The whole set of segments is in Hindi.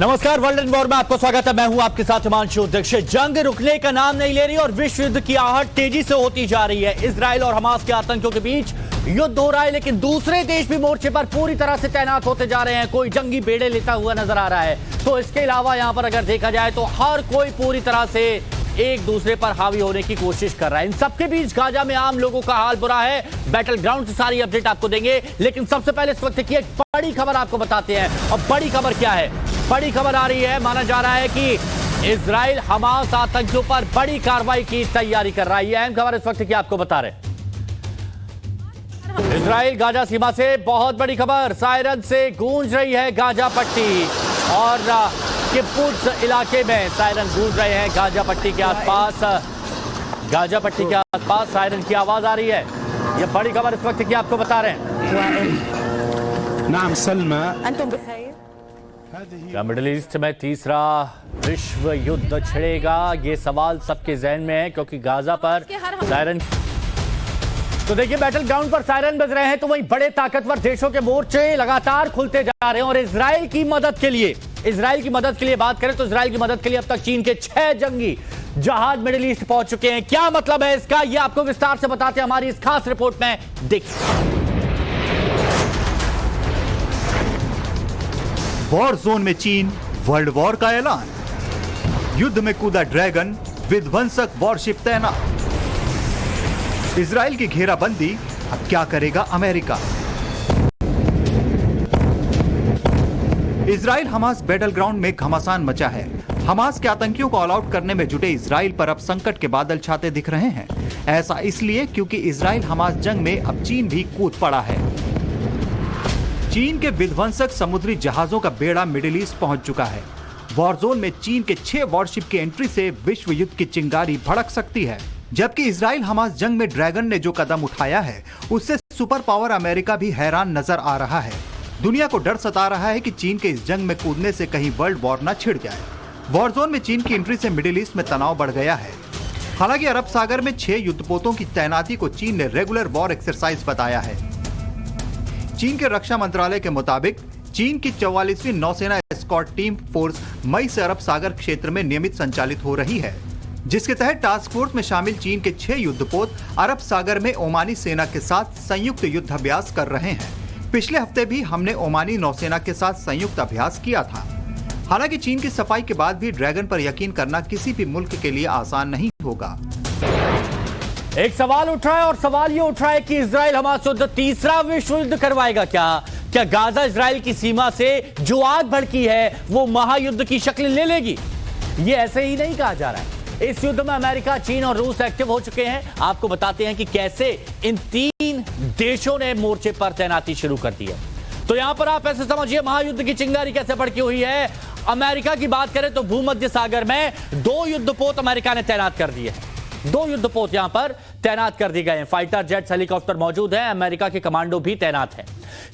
नमस्कार, वर्ल्ड एंड वॉर में आपको स्वागत है। मैं हूं आपके साथ हिमांशु दीक्षित। जंग रुकने का नाम नहीं ले रही और विश्व युद्ध की आहट तेजी से होती जा रही है। इजराइल और हमास के आतंकियों के बीच युद्ध हो रहा है, लेकिन दूसरे देश भी मोर्चे पर पूरी तरह से तैनात होते जा रहे हैं। कोई जंगी बेड़े लेता हुआ नजर आ रहा है, तो इसके अलावा यहां पर अगर देखा जाए तो हर कोई पूरी तरह से एक दूसरे पर हावी होने की कोशिश कर रहा है। इन सबके बीच गाजा में आम लोगों का हाल बुरा है। बैटल ग्राउंड से सारी अपडेट आपको देंगे, लेकिन सबसे पहले इस वक्त की एक बड़ी खबर आपको बताते हैं। और बड़ी खबर क्या है? बड़ी खबर आ रही है, माना जा रहा है कि इजराइल हमास आतंकियों पर बड़ी कार्रवाई की तैयारी कर रहा है। यह अहम खबर इस वक्त की आपको बता रहे हैं। इजराइल गाजा सीमा से बहुत बड़ी खबर, सायरन से गूंज रही है गाजा पट्टी और किब्बुत्ज इलाके में सायरन गूंज रहे हैं। गाजा पट्टी के आसपास सायरन की आवाज आ रही है। यह बड़ी खबर इस वक्त की आपको बता रहे हैं। नाम सलमा। क्या मिडिल ईस्ट में तीसरा विश्व युद्ध छिड़ेगा? ये सवाल सबके जहन में है, क्योंकि गाजा पर सायरन, तो देखिए बैटल ग्राउंड पर सायरन बज रहे हैं, तो वहीं बड़े ताकतवर देशों के मोर्चे लगातार खुलते जा रहे हैं। और इजराइल की मदद के लिए बात करें तो इजराइल की मदद के लिए अब तक चीन के 6 जंगी जहाज मिडिल ईस्ट पहुंच चुके हैं। क्या मतलब है इसका, यह आपको विस्तार से बताते हैं हमारी इस खास रिपोर्ट में। देखिए, वॉर जोन में चीन, वर्ल्ड वॉर का ऐलान। युद्ध में कूदा ड्रैगन, विध्वंसक वॉरशिप तैनात। इजराइल की घेराबंदी, अब क्या करेगा America? Israel Hamas battle ground में घमासान मचा है। हमास के आतंकियों को ऑल आउट करने में जुटे इजराइल पर अब संकट के बादल छाते दिख रहे हैं। ऐसा इसलिए क्योंकि इजराइल हमास जंग में अब चीन भी कूद पड़ा है। चीन के विध्वंसक समुद्री जहाजों का बेड़ा मिडिल ईस्ट पहुंच चुका है। वॉर जोन में चीन के 6 वॉरशिप की एंट्री से विश्व युद्ध की चिंगारी भड़क सकती है। जबकि इजराइल हमास जंग में ड्रैगन ने जो कदम उठाया है, उससे सुपर पावर अमेरिका भी हैरान नजर आ रहा है। दुनिया को डर सता रहा है कि चीन के इस जंग में कूदने से कहीं वर्ल्ड वॉर न छिड़ जाए। वॉर जोन में चीन की एंट्री से मिडिल ईस्ट में तनाव बढ़ गया है। हालांकि अरब सागर में 6 युद्धपोतों की तैनाती को चीन ने रेगुलर वॉर एक्सरसाइज बताया है। चीन के रक्षा मंत्रालय के मुताबिक चीन की 44वीं नौसेना एस्कॉर्ट टीम फोर्स मई से अरब सागर क्षेत्र में नियमित संचालित हो रही है, जिसके तहत टास्क फोर्स में शामिल चीन के 6 युद्धपोत अरब सागर में ओमानी सेना के साथ संयुक्त युद्धाभ्यास कर रहे हैं। पिछले हफ्ते भी हमने ओमानी नौसेना के साथ संयुक्त अभ्यास किया था। हालांकि चीन की सफाई के बाद भी ड्रैगन पर यकीन करना किसी भी मुल्क के लिए आसान नहीं होगा। एक सवाल उठ रहा है, और सवाल ये उठ रहा है कि इजराइल हमास युद्ध तीसरा विश्व युद्ध करवाएगा क्या गाजा इजराइल की सीमा से जो आग भड़की है वो महायुद्ध की शक्ल ले लेगी? ये ऐसे ही नहीं कहा जा रहा है। इस युद्ध में अमेरिका, चीन और रूस एक्टिव हो चुके हैं। आपको बताते हैं कि कैसे इन 3 देशों ने मोर्चे पर तैनाती शुरू कर दी है। तो यहां पर आप ऐसे समझिए महायुद्ध की चिंगारी कैसे भड़की हुई है। अमेरिका की बात करें तो भूमध्य सागर में 2 युद्धपोत अमेरिका ने तैनात कर दिए हैं। 2 युद्धपोत यहां पर तैनात कर दिए गए हैं। फाइटर जेट्स, हेलीकॉप्टर मौजूद हैं। अमेरिका के कमांडो भी तैनात हैं।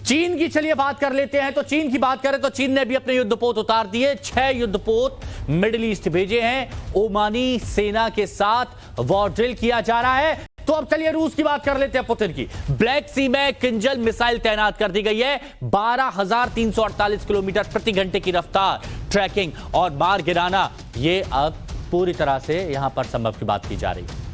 चीन की चलिए बात कर लेते हैं। तो चीन की बात करें तो चीन ने भी अपने युद्धपोत उतार दिए। 6 युद्धपोत मिडिल ईस्ट भेजे हैं। ओमानी सेना के साथ वॉर ड्रिल किया जा रहा है। तो अब चलिए रूस की बात कर लेते हैं, पुतिन की। ब्लैक सी में किंजल मिसाइल तैनात कर दी गई है। 12,348 किलोमीटर प्रति घंटे की रफ्तार, ट्रैकिंग और मार गिराना, ये अब पूरी तरह से यहां पर संभव की बात की जा रही है।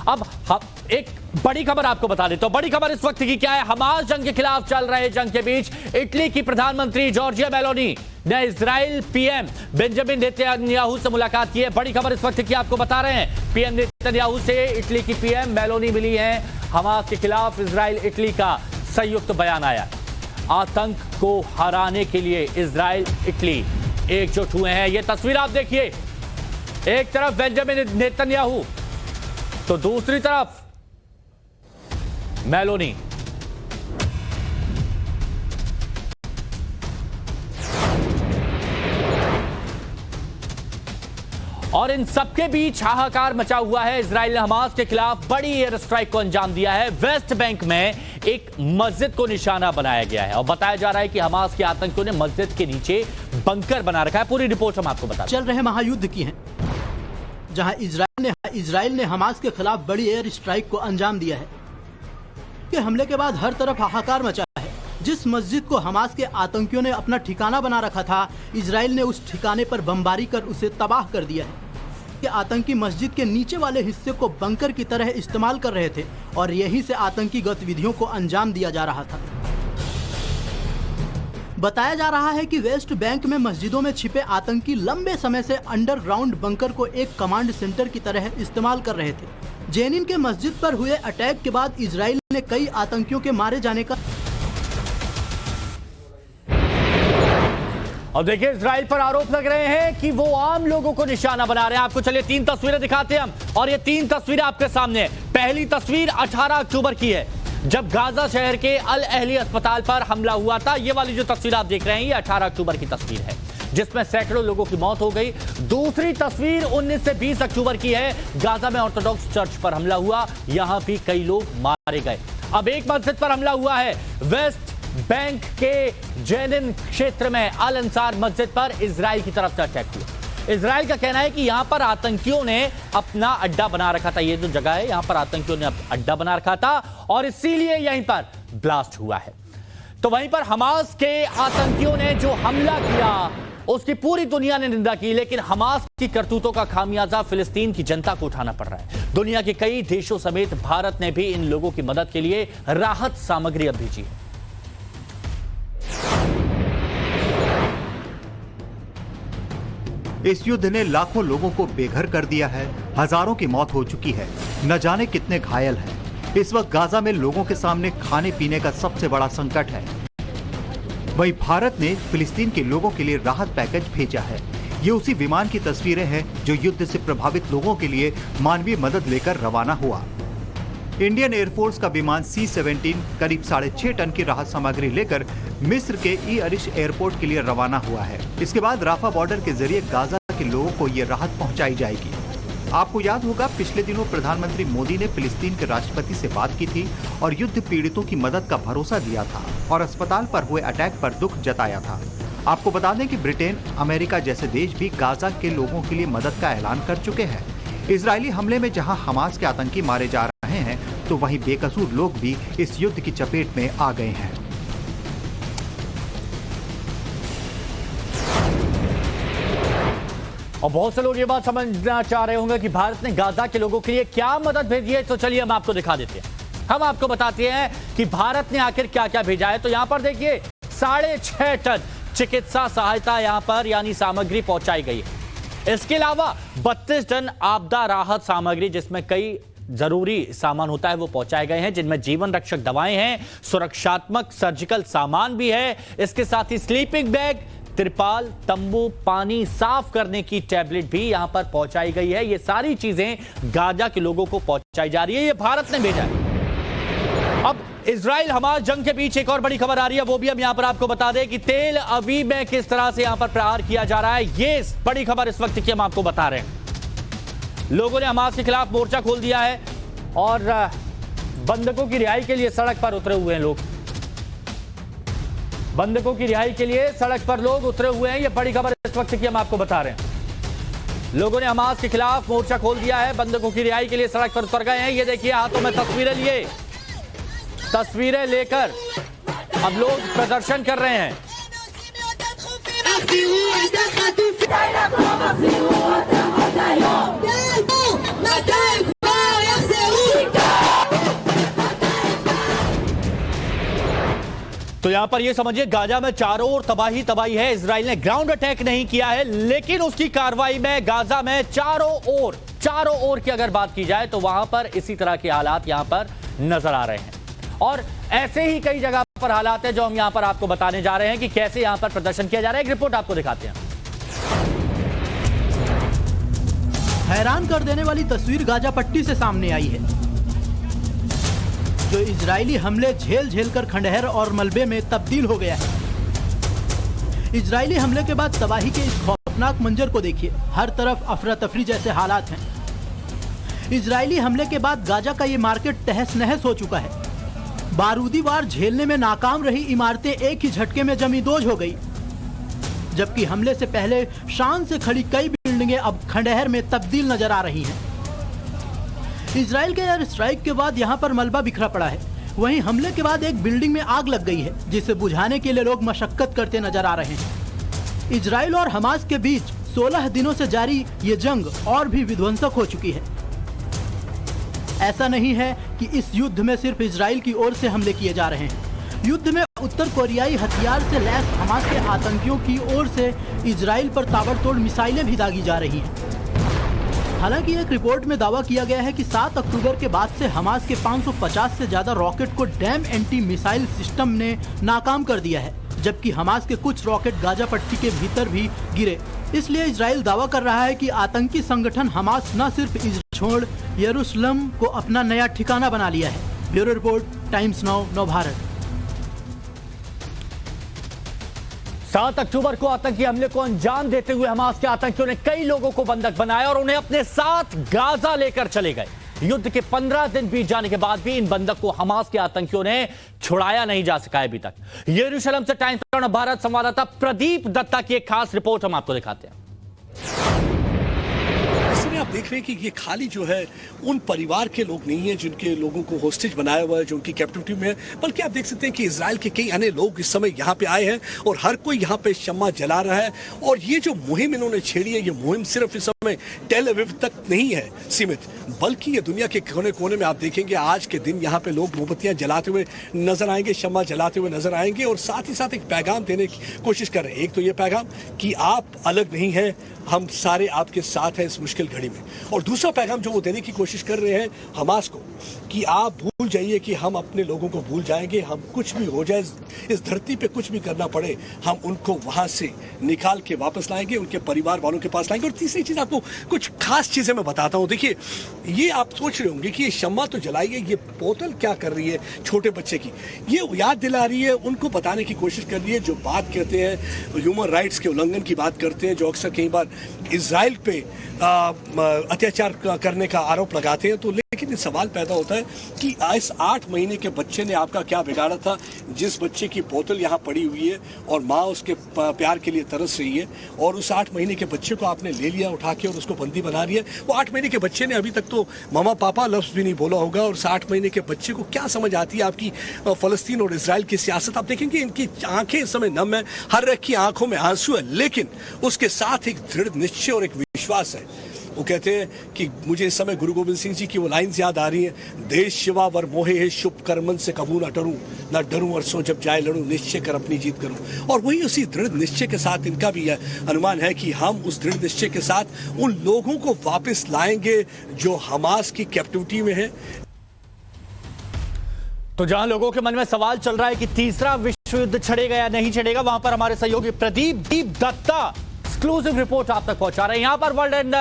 अब हम एक बड़ी खबर आपको बता देते हैं। बड़ी खबर इस वक्त की क्या है? हमास जंग के खिलाफ चल रहे जंग के बीच इटली की प्रधानमंत्री जॉर्जिया मेलोनी ने इजराइल पीएम बेंजामिन नेतन्याहू से मुलाकात की है। बड़ी खबर इस वक्त की आपको बता रहे हैं। पीएम नेतन्याहू से इटली की पीएम मेलोनी मिली है। हमास के खिलाफ इजराइल इटली का संयुक्त बयान आया। आतंक को हराने के लिए इजराइल इटली एकजुट हुए हैं। यह तस्वीर आप देखिए, एक तरफ बेंजामिन नेतन्याहू तो दूसरी तरफ मेलोनी। और इन सबके बीच हाहाकार मचा हुआ है। इजराइल ने हमास के खिलाफ बड़ी एयर स्ट्राइक को अंजाम दिया है। वेस्ट बैंक में एक मस्जिद को निशाना बनाया गया है और बताया जा रहा है कि हमास के आतंकियों ने मस्जिद के नीचे बंकर बना रखा है। पूरी रिपोर्ट हम आपको बता चल रहे महायुद्ध की है, जहां इजराइल ने हमास के खिलाफ बड़ी एयर स्ट्राइक को अंजाम दिया है। के हमले के बाद हर तरफ हाहाकार मचा है। जिस मस्जिद को हमास के आतंकियों ने अपना ठिकाना बना रखा था, इजराइल ने उस ठिकाने पर बमबारी कर उसे तबाह कर दिया है। कि आतंकी मस्जिद के नीचे वाले हिस्से को बंकर की तरह इस्तेमाल कर रहे थे और यहीं से आतंकी गतिविधियों को अंजाम दिया जा रहा था। बताया जा रहा है कि वेस्ट बैंक में मस्जिदों में छिपे आतंकी लंबे समय से अंडरग्राउंड बंकर को एक कमांड सेंटर की तरह इस्तेमाल कर रहे थे। जेनिन के मस्जिद पर हुए अटैक के बाद इजराइल ने कई आतंकियों के मारे जाने का और देखिए इजराइल पर आरोप लग रहे हैं कि वो आम लोगों को निशाना बना रहे हैं। आपको चलिए 3 तस्वीरें दिखाते हैं हम, और ये 3 तस्वीरें आपके सामने है। पहली तस्वीर 18 अक्टूबर की है, जब गाजा शहर के अल अहली अस्पताल पर हमला हुआ था। ये वाली जो तस्वीर आप देख रहे हैं, ये 18 अक्टूबर की तस्वीर है, जिसमें सैकड़ों लोगों की मौत हो गई। दूसरी तस्वीर 19 से 20 अक्टूबर की है, गाजा में ऑर्थोडॉक्स चर्च पर हमला हुआ, यहां भी कई लोग मारे गए। अब एक मस्जिद पर हमला हुआ है, वेस्ट बैंक के जेनिन क्षेत्र में अल अंसार मस्जिद पर इजराइल की तरफ से अटैक हुआ। इजराइल का कहना है कि यहां पर आतंकियों ने अपना अड्डा बना रखा था। ये जो जगह है, यहां पर आतंकियों ने अड्डा बना रखा था और इसीलिए यहीं पर ब्लास्ट हुआ है। तो वहीं पर हमास के आतंकियों ने जो हमला किया, उसकी पूरी दुनिया ने निंदा की, लेकिन हमास की करतूतों का खामियाजा फिलिस्तीन की जनता को उठाना पड़ रहा है। दुनिया के कई देशों समेत भारत ने भी इन लोगों की मदद के लिए राहत सामग्री अब भेजी है। इस युद्ध ने लाखों लोगों को बेघर कर दिया है, हजारों की मौत हो चुकी है, न जाने कितने घायल हैं। इस वक्त गाजा में लोगों के सामने खाने पीने का सबसे बड़ा संकट है। वहीं भारत ने फिलिस्तीन के लोगों के लिए राहत पैकेज भेजा है। ये उसी विमान की तस्वीरें हैं जो युद्ध से प्रभावित लोगों के लिए मानवीय मदद लेकर रवाना हुआ। इंडियन एयरफोर्स का विमान C-17 करीब 6.5 टन की राहत सामग्री लेकर मिस्र के ई अरिश एयरपोर्ट के लिए रवाना हुआ है। इसके बाद राफा बॉर्डर के जरिए गाजा के लोगों को ये राहत पहुंचाई जाएगी। आपको याद होगा, पिछले दिनों प्रधानमंत्री मोदी ने फिलिस्तीन के राष्ट्रपति से बात की थी और युद्ध पीड़ितों की मदद का भरोसा दिया था और अस्पताल पर हुए अटैक पर दुख जताया था। आपको बता दें कि ब्रिटेन, अमेरिका जैसे देश भी गाजा के लोगों के लिए मदद का ऐलान कर चुके हैं। इजरायली हमले में जहां हमास के आतंकी मारे जा रहे हैं, तो वहीं बेकसूर लोग भी इस युद्ध की चपेट में आ गए हैं। और बहुत से लोग ये बात समझना चाह रहे होंगे कि भारत ने गाजा के लोगों के लिए क्या मदद भेजी है। तो चलिए हम आपको दिखा देते हैं। हम आपको बताते हैं कि भारत ने आखिर क्या क्या भेजा है। तो यहां पर देखिए 6.5 टन चिकित्सा सहायता यहां पर यानी सामग्री पहुंचाई गई है। इसके अलावा 32 टन आपदा राहत सामग्री, जिसमें कई जरूरी सामान होता है, वो पहुंचाए गए हैं, जिनमें जीवन रक्षक दवाएं हैं, सुरक्षात्मक सर्जिकल सामान भी है। इसके साथ ही स्लीपिंग बैग, तिरपाल, तंबू, पानी साफ करने की टैबलेट भी यहां पर पहुंचाई गई है। ये सारी चीजें गाजा के लोगों को पहुंचाई जा रही है। ये भारत ने भेजा है। अब इजराइल हमास जंग के बीच एक और बड़ी खबर आ रही है, वो भी हम यहां पर आपको बता दें कि तेल अवीव में किस तरह से यहां पर प्रहार किया जा रहा है। ये बड़ी खबर इस वक्त की हम आपको बता रहे हैं। लोगों ने हमास के खिलाफ मोर्चा खोल दिया है और बंधकों की रिहाई के लिए सड़क पर उतरे हुए हैं लोग। बंधकों की रिहाई के लिए सड़क पर लोग उतरे हुए हैं। ये बड़ी खबर इस वक्त की हम आपको बता रहे हैं। लोगों ने हमास के खिलाफ मोर्चा खोल दिया है, बंधकों की रिहाई के लिए सड़क पर उतर गए हैं। ये देखिए हाथों में तस्वीरें लिए, तस्वीरें लेकर अब लोग प्रदर्शन कर रहे हैं। तो यहां पर ये समझिए, गाजा में चारों ओर तबाही है। इजराइल ने ग्राउंड अटैक नहीं किया है, लेकिन उसकी कार्रवाई में गाजा में चारों ओर की अगर बात की जाए तो वहां पर इसी तरह के हालात यहां पर नजर आ रहे हैं। और ऐसे ही कई जगह पर हालात है जो हम यहां पर आपको बताने जा रहे हैं कि कैसे यहां पर प्रदर्शन किया जा रहा है। एक रिपोर्ट आपको दिखाते हैं। हैरान कर देने वाली तस्वीर गाजा पट्टी से सामने आई है, जो इजरायली हमले झेल कर खंडहर और मलबे में तब्दील हो गया है। इजरायली हमले के बाद तबाही के इस खौफनाक मंजर को देखिए। हर तरफ अफरा तफरी जैसे हालात हैं। इजरायली हमले के बाद गाजा का ये मार्केट तहस नहस हो चुका है। बारूदी वार झेलने में नाकाम रही इमारतें एक ही झटके में जमींदोज हो गई, जबकि हमले से पहले शान से खड़ी कई बिल्डिंगें अब खंडहर में तब्दील नजर आ रही हैं। इजराइल के एयर स्ट्राइक के बाद यहां पर मलबा बिखरा पड़ा है। वहीं हमले के बाद एक बिल्डिंग में आग लग गई है, जिसे बुझाने के लिए लोग मशक्कत करते नजर आ रहे हैं। इजराइल और हमास के बीच 16 दिनों से जारी ये जंग और भी विध्वंसक हो चुकी है। ऐसा नहीं है कि इस युद्ध में सिर्फ इजराइल की ओर से हमले किए जा रहे हैं। युद्ध में उत्तर कोरियाई हथियार से लैस हमास के आतंकियों की ओर से इजराइल पर ताबड़तोड़ मिसाइलें भी दागी जा रही हैं। हालांकि एक रिपोर्ट में दावा किया गया है कि 7 अक्टूबर के बाद से हमास के 550 से ज्यादा रॉकेट को डैम एंटी मिसाइल सिस्टम ने नाकाम कर दिया है, जबकि हमास के कुछ रॉकेट गाजा पट्टी के भीतर भी गिरे। इसलिए इजराइल दावा कर रहा है कि आतंकी संगठन हमास न सिर्फ इजराइल छोड़ यरूशलेम को अपना नया ठिकाना बना लिया है। ब्यूरो रिपोर्ट, टाइम्स नाउ, नव भारत। 7 अक्टूबर को आतंकी हमले को अंजाम देते हुए हमास के आतंकियों ने कई लोगों को बंधक बनाया और उन्हें अपने साथ गाजा लेकर चले गए। युद्ध के 15 दिन बीत जाने के बाद भी इन बंधक को हमास के आतंकियों ने छुड़ाया नहीं जा सका है अभी तक। यरूशलेम से टाइम्स नाउ भारत संवाददाता प्रदीप दत्ता की एक खास रिपोर्ट हम आपको दिखाते हैं। आप देख रहे हैं कि ये खाली जो है उन परिवार के लोग नहीं है जिनके लोगों को होस्टेज बनाया हुआ है, जो उनकी कैप्टिविटी में है, बल्कि आप देख सकते हैं कि इजराइल के कई अन्य लोग इस समय यहाँ पे आए हैं और हर कोई यहाँ पे शम्मा जला रहा है। और ये जो मुहिम इन्होंने छेड़ी है, ये मुहिम सिर्फ इस समय टेल अवीव तक नहीं है सीमित, बल्कि ये दुनिया के कोने कोने में आप देखेंगे आज के दिन यहाँ पे लोग मोमबत्तियां जलाते हुए नजर आएंगे, शम्मा जलाते हुए नजर आएंगे और साथ ही साथ एक पैगाम देने की कोशिश कर रहे हैं। एक तो ये पैगाम कि आप अलग नहीं हैं, हम सारे आपके साथ हैं इस मुश्किल घड़ी में, और दूसरा पैगाम जो वो देने की कोशिश कर रहे हैं हमास को कि आप भूल जाइए कि हम अपने लोगों को भूल जाएंगे, हम कुछ भी हो जाए इस धरती पे, कुछ भी करना पड़े, हम उनको वहां से निकाल के वापस लाएंगे, उनके परिवार वालों के पास लाएंगे। और तीसरी चीज आपको कुछ खास चीजें मैं बताता हूं। देखिए, ये आप सोच रहे होंगे कि ये शम्मा तो जलाइए, ये बोतल क्या कर रही है छोटे बच्चे की, ये याद दिला रही है, उनको बताने की कोशिश कर रही है जो बात कहते हैं ह्यूमन राइट्स के उल्लंघन की बात करते हैं, जो अक्सर कई बार इजराइल पे अत्याचार करने का आरोप लगाते हैं। तो लेकिन सवाल पैदा होता है कि इस 8 महीने के बच्चे ने आपका क्या बिगाड़ा था, जिस बच्चे की बोतल यहाँ पड़ी हुई है और माँ उसके प्यार के लिए तरस रही है, और उस 8 महीने के बच्चे को आपने ले लिया उठा के और उसको बंदी बना लिया। वो 8 महीने के बच्चे ने अभी तक तो मामा पापा लफ्ज भी नहीं बोला होगा, और उस 8 महीने के बच्चे को क्या समझ आती है आपकी फलस्तीन और इजराइल की सियासत। आप देखेंगे इनकी आंखें इस समय नम है, हर एक की आंखों में आंसू है, लेकिन उसके साथ एक दृढ़ निश्चय और एक विश्वास है। वो कहते हैं कि मुझे इस समय गुरु गोविंद सिंह जी की वो लाइन्स याद आ रही हैं, देश शिवा वर मोहे है शुभ कर्मन से कबू न डरूं, न डरूं अरसों जब जाए लड़ूं, निश्चय कर अपनी जीत करूं। और वही उसी दृढ़ निश्चय के साथ इनका भी यह अनुमान है कि हम उस दृढ़ निश्चय के साथ उन लोगों को वापस लाएंगे जो हमास की कैप्टिविटी में है। तो जहां लोगों के मन में सवाल चल रहा है कि तीसरा विश्व युद्ध छिड़ेगा या नहीं छिड़ेगा, वहां पर हमारे सहयोगी प्रदीप दत्ता एक्सक्लूसिव रिपोर्ट आप तक पहुंचा रहे हैं। यहां पर वर्ल्ड एंड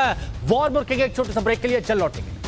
वॉर मुर्के के एक छोटे से ब्रेक के लिए चल लौटेंगे।